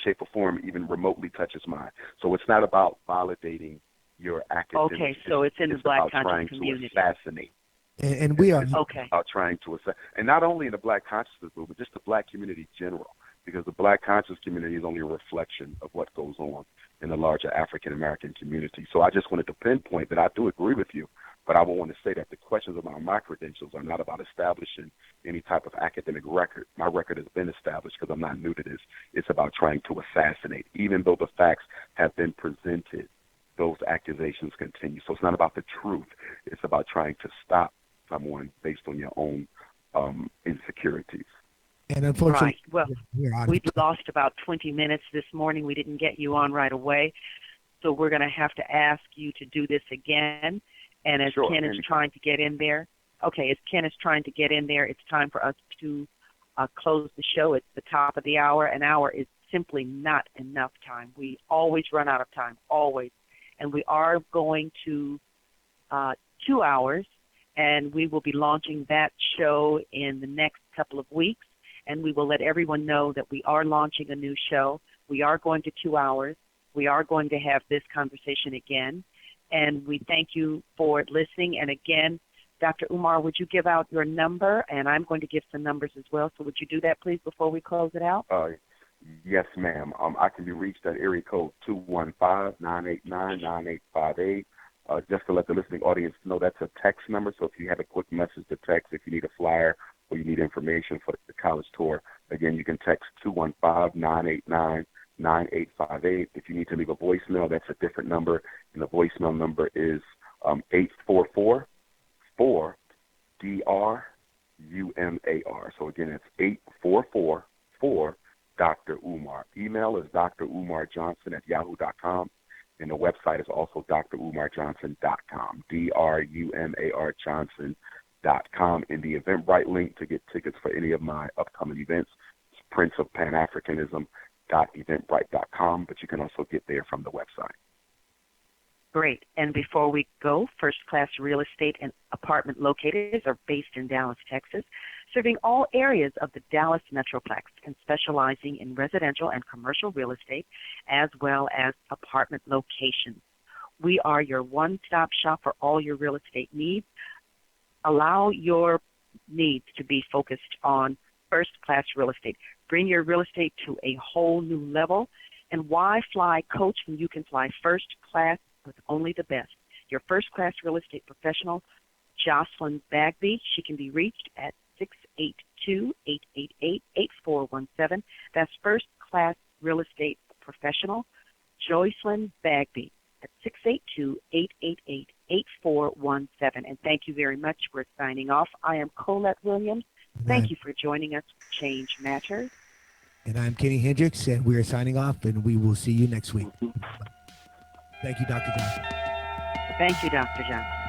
shape, or form even remotely touches mine. So it's not about validating your academic. Okay, so it's in the Black Conscious community. It's about trying to assassinate. And we are okay. About trying to assassinate, and not only in the Black Consciousness movement, just the Black community in general, because the Black Conscious community is only a reflection of what goes on in the larger African American community. So I just wanted to pinpoint that I do agree with you, but I would want to say that the questions about my credentials are not about establishing any type of academic record. My record has been established because I'm not new to this. It's about trying to assassinate. Even though the facts have been presented, those accusations continue. So it's not about the truth. It's about trying to stop someone based on your own insecurities. And unfortunately, right. Well, we lost about 20 minutes this morning. We didn't get you on right away. So we're going to have to ask you to do this again. And as sure. Ken is trying to get in there, as Ken is trying to get in there, it's time for us to close the show. It's the top of the hour. An hour is simply not enough time. We always run out of time, always. And we are going to 2 hours, and we will be launching that show in the next couple of weeks. And we will let everyone know that we are launching a new show. We are going to 2 hours. We are going to have this conversation again. And we thank you for listening. And again, Dr. Umar, would you give out your number? And I'm going to give some numbers as well. So would you do that, please, before we close it out? Yes, ma'am. I can be reached at area code 215-989-9858. Just to let the listening audience know, that's a text number. So if you have a quick message to text, if you need a flyer or you need information for the college tour, again, you can text 215-989-9858. If you need to leave a voicemail, that's a different number, and the voicemail number is 844-4-DRUMAR. So again, it's 844-4-Dr. Umar. Email is drumarjohnson@yahoo.com, and the website is also drumarjohnson.com, DRUMAR Johnson.com. And the Eventbrite link to get tickets for any of my upcoming events is Prince of Pan-Africanism.eventbrite.com, but you can also get there from the website. Great. And before we go, First Class Real Estate and Apartment Locators are based in Dallas, Texas, serving all areas of the Dallas Metroplex and specializing in residential and commercial real estate as well as apartment locations. We are your one-stop shop for all your real estate needs. Allow your needs to be focused on first-class real estate. Bring your real estate to a whole new level. And why fly coach when you can fly first class with only the best? Your first-class real estate professional, Jocelyn Bagby. She can be reached at 682-888-8417. That's first-class real estate professional, Jocelyn Bagby, at 682-888-8417. And thank you very much. We're signing off. I am Collette Williams. Thank you for joining us for Change Matters. And I'm Kenny Hendricks, and we are signing off, and we will see you next week. Thank you, Dr. Johnson. Thank you, Dr. Johnson.